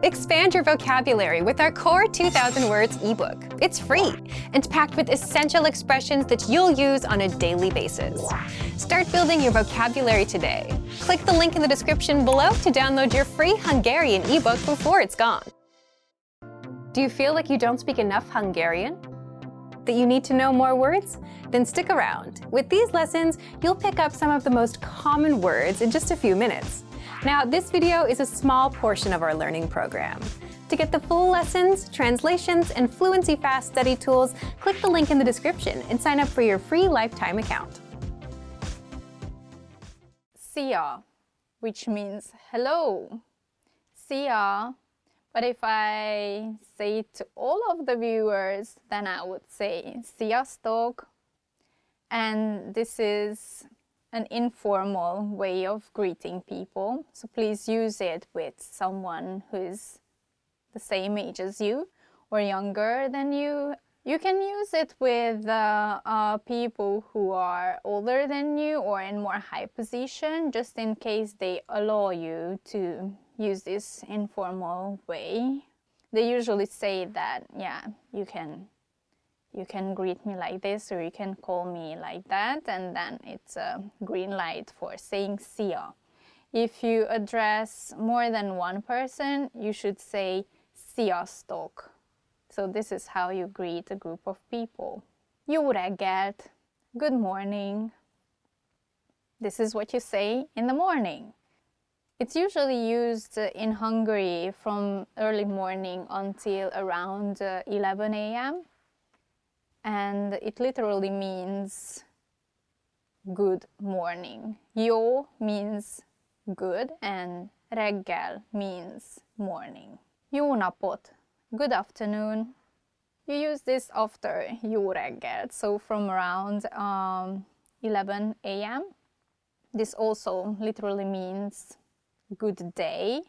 Expand your vocabulary with our Core 2000 Words ebook. It's free and packed with essential expressions that you'll use on a daily basis. Start building your vocabulary today. Click the link in the description below to download your free Hungarian ebook before it's gone. Do you feel like you don't speak enough Hungarian? That you need to know more words? Then stick around. With these lessons, you'll pick up some of the most common words in just a few minutes. Now, this video is a small portion of our learning program. To get the full lessons, translations, and Fluency Fast study tools, click the link in the description and sign up for your free lifetime account. Szia, which means hello. Szia. But if I say it to all of the viewers, then I would say sziasztok. And this is an informal way of greeting people. So please use it with someone who is the same age as you or younger than you. You can use it with people who are older than you or in more high position, just in case they allow you to use this informal way. They usually say that, yeah, you can greet me like this, or you can call me like that, and then it's a green light for saying szia. If you address more than one person, you should say sziasztok. So this is how you greet a group of people. Jó reggelt, good morning. This is what you say in the morning. It's usually used in Hungary from early morning until around 11 a.m. And it literally means good morning. Jó means good and reggel means morning. Jó napot, good afternoon. You use this after jó reggelt, so from around 11 a.m. This also literally means good day.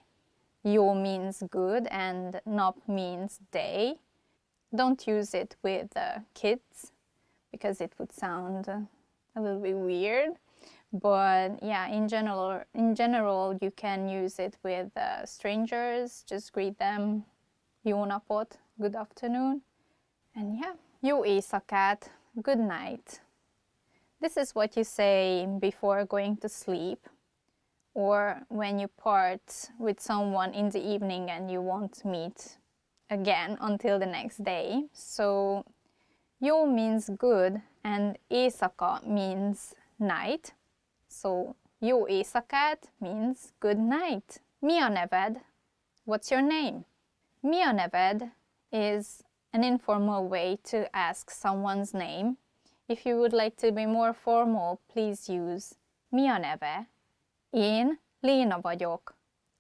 Jó means good and nap means day. Don't use it with kids because it would sound a little bit weird. But yeah, in general, you can use it with strangers. Just greet them. Jó napot, good afternoon. And yeah, jó éjszakát, good night. This is what you say before going to sleep, or when you part with someone in the evening and you won't meet again until the next day. So jó means good and éjszaka means night. So jó éjszakát means good night. Mi a neved? What's your name? Mi a neved is an informal way to ask someone's name. If you would like to be more formal, please use mi a neve? Én Léna vagyok.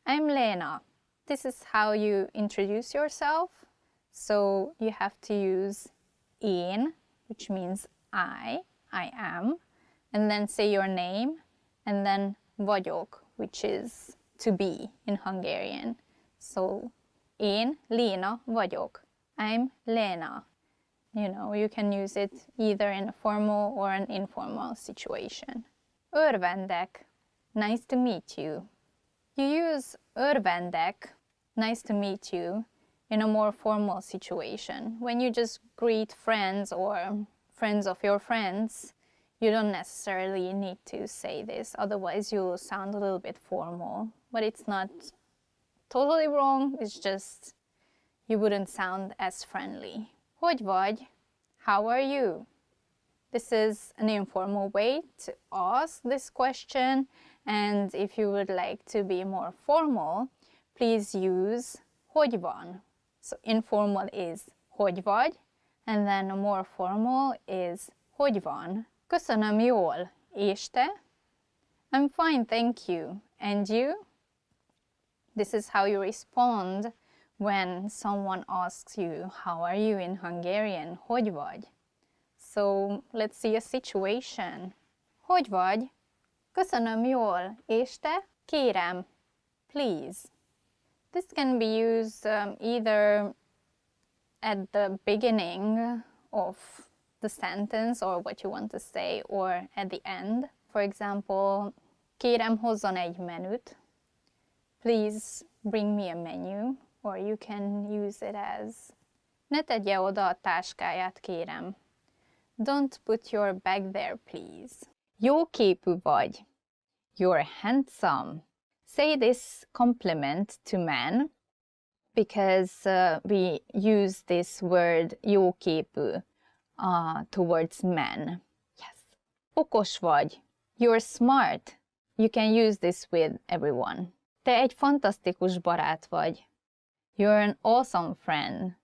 I'm Lena. This is how you introduce yourself. So you have to use én, which means I am, and then say your name, and then vagyok, which is to be in Hungarian. So én Léna vagyok. I'm Lena. You know, you can use it either in a formal or an informal situation. Örvendek. Nice to meet you. You use örvendek, nice to meet you, in a more formal situation. When you just greet friends or friends of your friends, you don't necessarily need to say this, otherwise you'll sound a little bit formal. But it's not totally wrong, it's just you wouldn't sound as friendly. Hogy vagy? How are you? This is an informal way to ask this question, and if you would like to be more formal, please use hogy van. So informal is hogy vagy, and then more formal is hogy van. Köszönöm jól, és te? I'm fine, thank you. And you? This is how you respond when someone asks you, how are you in Hungarian? Hogy vagy? So let's see a situation. Hogy vagy? Köszönöm jól, és te? Kérem, please. This can be used either at the beginning of the sentence or what you want to say, or at the end. For example, kérem hozzon egy menüt. Please bring me a menu. or you can use it as ne tegye oda a táskáját, kérem. Don't put your bag there, please. Jó képű vagy. You're handsome. Say this compliment to men because we use this word jó képű towards men. Yes. Okos vagy. You're smart. You can use this with everyone. Te egy fantasztikus barát vagy. You're an awesome friend.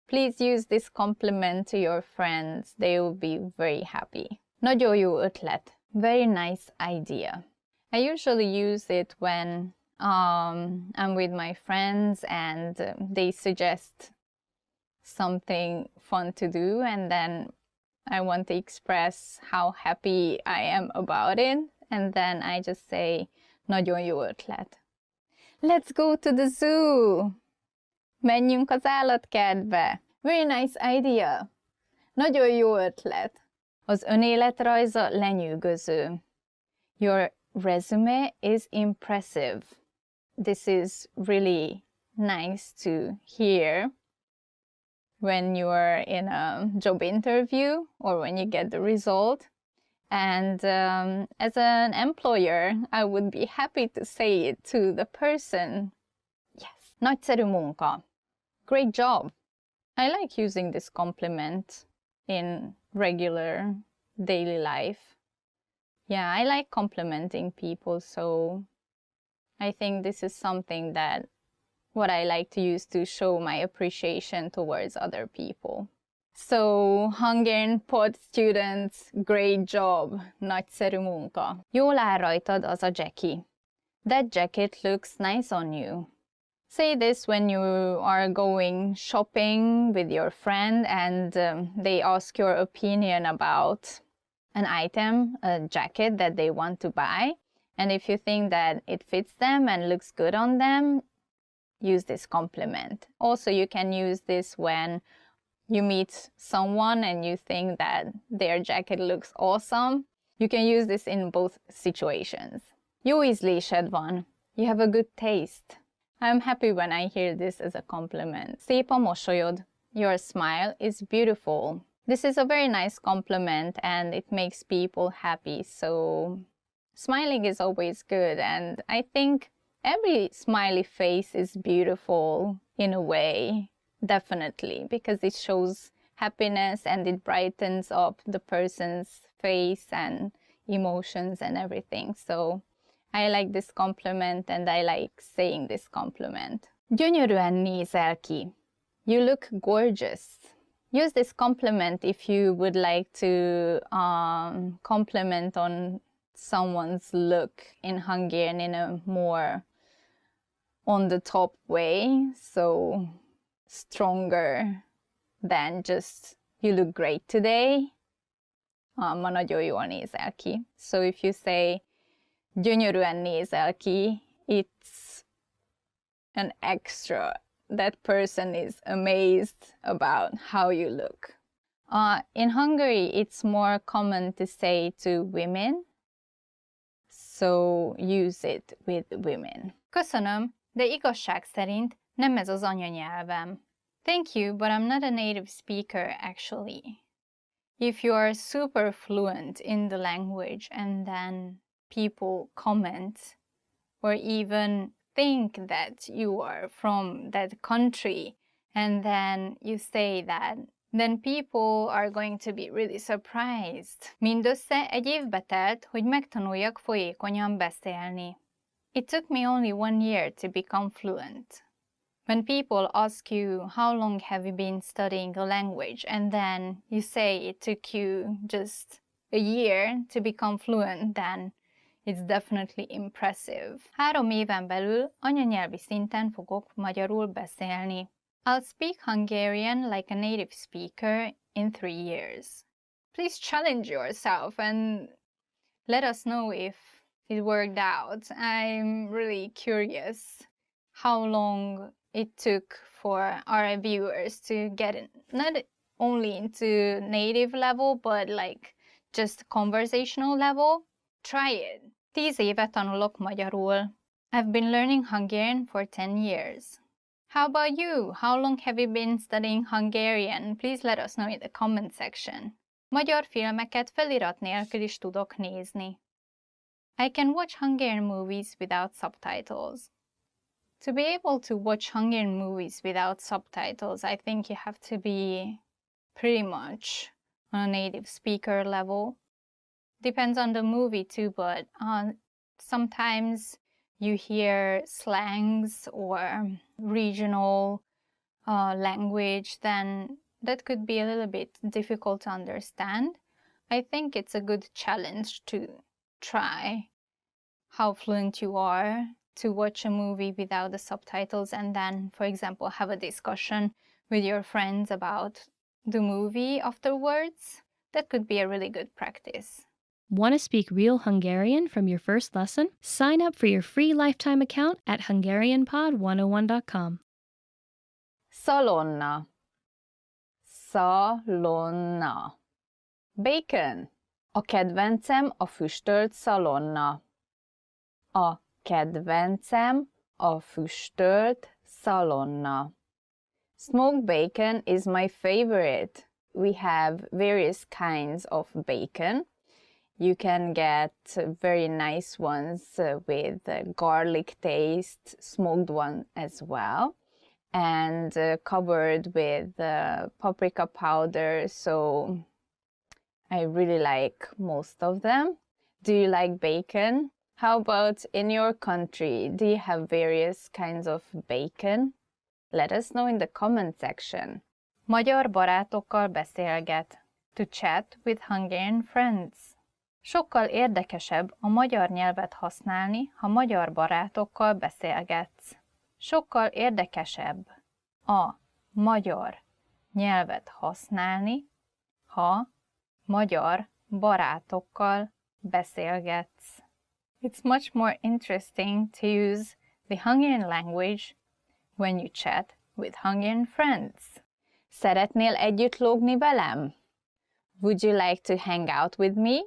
Please use this compliment to your friends. They will be very happy. Nagyon jó ötlet. Very nice idea. I usually use it when I'm with my friends and they suggest something fun to do, and then I want to express how happy I am about it, and then I just say, nagyon jó ötlet. Let's go to the zoo! Menjünk az állatkertbe! Very nice idea! Nagyon jó ötlet! Az önéletrajza lenyűgöző. Your resume is impressive. This is really nice to hear when you are in a job interview or when you get the result. And as an employer, I would be happy to say it to the person. Yes, nagyszerű munka. Great job. I like using this compliment in regular daily life. Yeah, I like complimenting people, so I think this is something that what I like to use to show my appreciation towards other people. So, Hungarian pod students, great job, nagyszerű munka. Jól áll rajtad az a Jackie. That jacket looks nice on you. Say this when you are going shopping with your friend and they ask your opinion about an item, a jacket that they want to buy. And if you think that it fits them and looks good on them, use this compliment. Also, you can use this when you meet someone and you think that their jacket looks awesome. You can use this in both situations. Jó ízlésed van. You have a good taste. I'm happy when I hear this as a compliment. Szép a mosolyod. Your smile is beautiful. This is a very nice compliment and it makes people happy. So smiling is always good, and I think every smiley face is beautiful in a way, definitely, because it shows happiness and it brightens up the person's face and emotions and everything. So I like this compliment and I like saying this compliment. Gyönyörűen nézel ki. You look gorgeous. Use this compliment if you would like to compliment on someone's look in Hungarian in a more on the top way, so stronger than just you look great today. Ma nagyon jól nézel ki. So if you say gyönyörűen nézel ki, it's an extra. That person is amazed about how you look. In Hungary, it's more common to say to women, so use it with women. Köszönöm, de igazság szerint nem ez az anyanyelvem. Thank you, but I'm not a native speaker, actually. If you are super fluent in the language and then people comment or even think that you are from that country and then you say that, then people are going to be really surprised. Mindössze egy évbe telt, hogy megtanuljak folyékonyan beszélni. It took me only 1 year to become fluent. When people ask you how long have you been studying a language and then you say it took you just a year to become fluent, then it's definitely impressive. 3 éven belül anyanyelvi szinten fogok magyarul beszélni. I'll speak Hungarian like a native speaker in 3 years. Please challenge yourself and let us know if it worked out. I'm really curious how long it took for our viewers to get in, not only into native level, but like just conversational level. Try it. 10 éve tanulok magyarul. I've been learning Hungarian for 10 years. How about you? How long have you been studying Hungarian? Please let us know in the comment section. Magyar filmeket felirat nélkül is tudok nézni. I can watch Hungarian movies without subtitles. To be able to watch Hungarian movies without subtitles, I think you have to be pretty much on a native speaker level. Depends on the movie too, but sometimes you hear slangs or regional language, then that could be a little bit difficult to understand. I think it's a good challenge to try how fluent you are to watch a movie without the subtitles and then, for example, have a discussion with your friends about the movie afterwards. That could be a really good practice. Want to speak real Hungarian from your first lesson? Sign up for your free lifetime account at HungarianPod101.com. Szalonna. Szalonna. Bacon. A kedvencem a füstölt szalonna. A kedvencem a füstölt szalonna. Smoked bacon is my favorite. We have various kinds of bacon. You can get very nice ones with garlic taste, smoked one as well, and covered with paprika powder, so I really like most of them. Do you like bacon? How about in your country? Do you have various kinds of bacon? Let us know in the comment section. Magyar barátokkal beszélget. To chat with Hungarian friends. Sokkal érdekesebb a magyar nyelvet használni, ha magyar barátokkal beszélgetsz. Sokkal érdekesebb a magyar nyelvet használni, ha magyar barátokkal beszélgetsz. It's much more interesting to use the Hungarian language when you chat with Hungarian friends. Szeretnél együtt lógni velem? Would you like to hang out with me?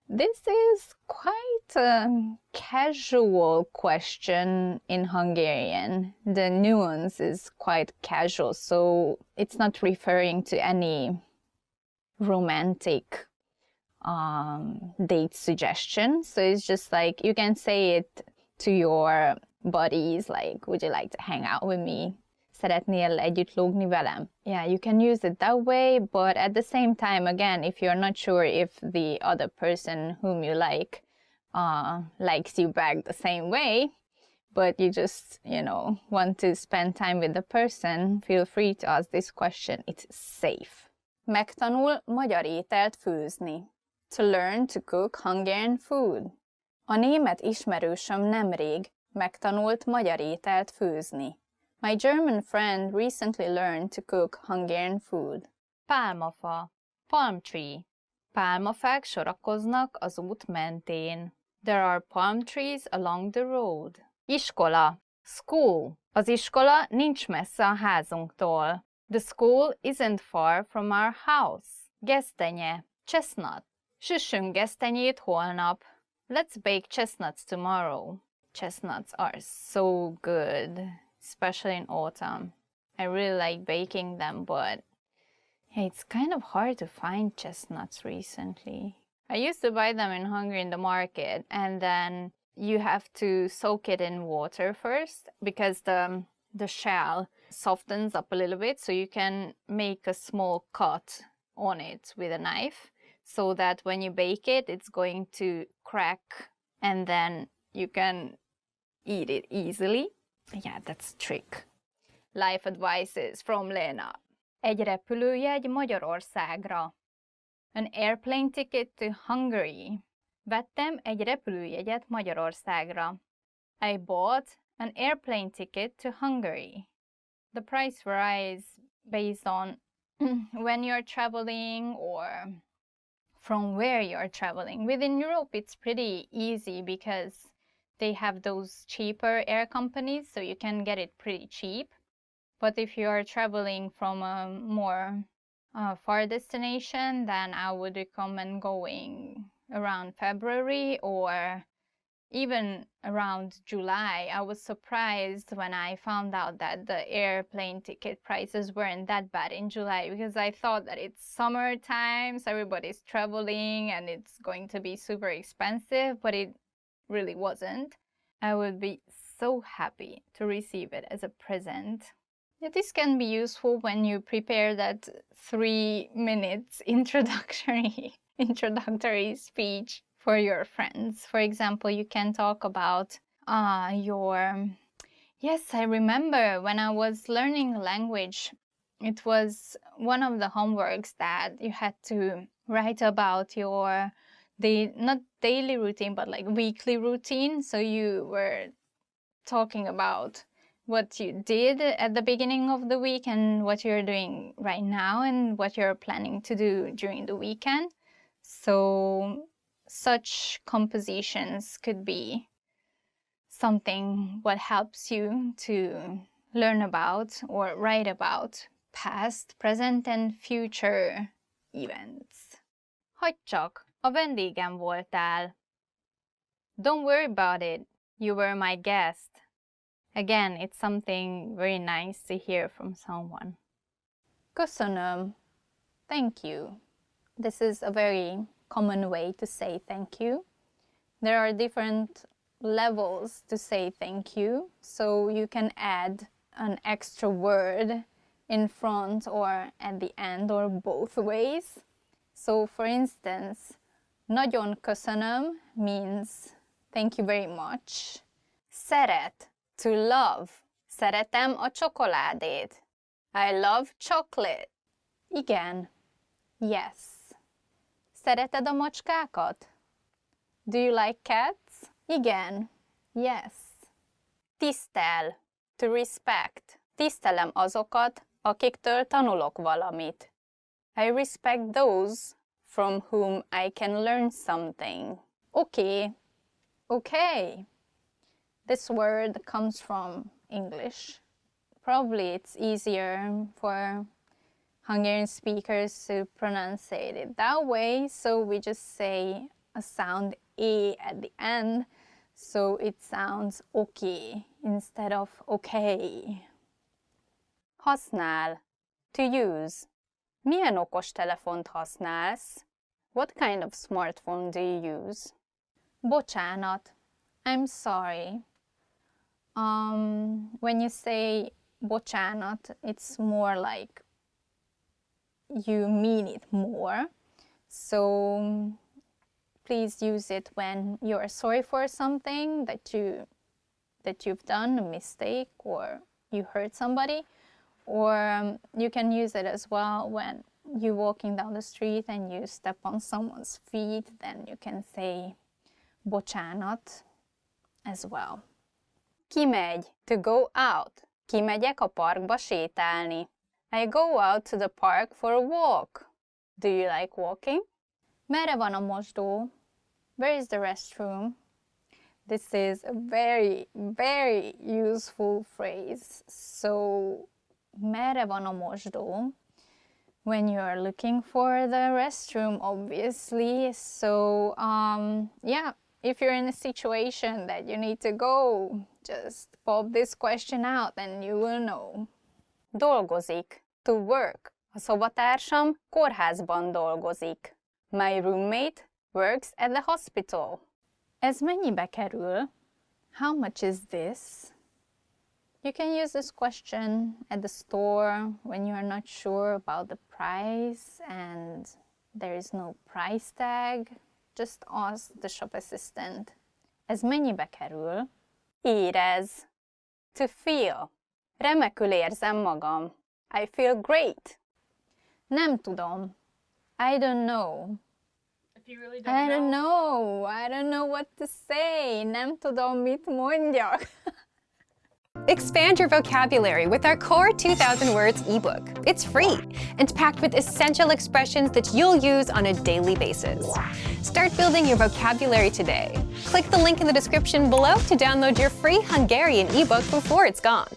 This is quite a casual question in Hungarian. The nuance is quite casual, so it's not referring to any romantic date suggestion. So it's just like you can say it to your buddies, like, would you like to hang out with me? Szeretnél együtt lógni velem? Yeah, you can use it that way, but at the same time, again, if you're not sure if the other person whom you like likes you back the same way, but you just, want to spend time with the person, feel free to ask this question. It's safe. Megtanul magyar ételt főzni. To learn to cook Hungarian food. A német ismerősöm nemrég megtanult magyar ételt főzni. My German friend recently learned to cook Hungarian food. Pálmafa. Palm tree. Pálmafák sorakoznak az út mentén. There are palm trees along the road. Iskola. School. Az iskola nincs messze a házunktól. The school isn't far from our house. Gesztenye. Chestnut. Süssünk gesztenyét holnap. Let's bake chestnuts tomorrow. Chestnuts are so good, especially in autumn. I really like baking them, but it's kind of hard to find chestnuts recently. I used to buy them in Hungary in the market, and then you have to soak it in water first because the shell softens up a little bit, so you can make a small cut on it with a knife so that when you bake it, it's going to crack and then you can eat it easily. Yeah, that's a trick. Life advices from Lena. Egy repülőjegy Magyarországra. An airplane ticket to Hungary. Vettem egy repülőjegyet Magyarországra. I bought an airplane ticket to Hungary. The price varies based on when you're traveling or from where you're traveling. Within Europe, it's pretty easy because they have those cheaper air companies, so you can get it pretty cheap. But if you are traveling from a more far destination, then I would recommend going around February or Even around July, I was surprised when I found out that the airplane ticket prices weren't that bad in July, because I thought that it's summertime, so everybody's traveling and it's going to be super expensive, but it really wasn't. I would be so happy to receive it as a present. Yeah, this can be useful when you prepare that 3 minutes introductory speech for your friends. For example, you can talk about yes, I remember when I was learning language, it was one of the homeworks that you had to write about your not daily routine, but like weekly routine. So you were talking about what you did at the beginning of the week and what you're doing right now and what you're planning to do during the weekend. So such compositions could be something what helps you to learn about or write about past, present and future events. Hagyd csak, a vendégem voltál. Don't worry about it, you were my guest. Again, it's something very nice to hear from someone. Köszönöm. Thank you. This is a very common way to say thank you. There are different levels to say thank you, so you can add an extra word in front or at the end or both ways. So for instance, nagyon köszönöm means thank you very much. Szeret, to love. Szeretem a csokoládét. I love chocolate. Igen. Yes. Szereted a macskákat? Do you like cats? Igen. Yes. Tisztel, to respect. Tisztelem azokat, akiktől tanulok valamit. I respect those from whom I can learn something. Okay. Okay. This word comes from English. Probably it's easier for Hungarian speakers to pronounce it that way, so we just say a sound A at the end, so it sounds okay instead of okay. Használ, to use. Milyen okostelefont használsz? What kind of smartphone do you use? Bocsánat, I'm sorry. When you say bocsánat, it's more like you mean it more. So please use it when you're sorry for something that you've done, a mistake, or you hurt somebody. Or you can use it as well when you're walking down the street and you step on someone's feet, then you can say bocsánat as well. Kimegy, to go out. Kimegyek a parkba sétálni. I go out to the park for a walk. Do you like walking? Merre van a mosdó? Where is the restroom? This is a very, very useful phrase. So, merre van a mosdó? When you are looking for the restroom, obviously. So, yeah, if you're in a situation that you need to go, just pop this question out and you will know. Dolgozik, to work. A szobatársam kórházban dolgozik. My roommate works at the hospital. Ez mennyibe kerül? How much is this? You can use this question at the store when you are not sure about the price and there is no price tag. Just ask the shop assistant. Ez mennyibe kerül? Érez, to feel. Remekül érzem magam. I feel great. Nem tudom. I don't know. If you really I don't know. I don't know what to say. Nem tudom, mit mondjak. Expand your vocabulary with our Core 2000 Words ebook. It's free and packed with essential expressions that you'll use on a daily basis. Start building your vocabulary today. Click the link in the description below to download your free Hungarian ebook before it's gone.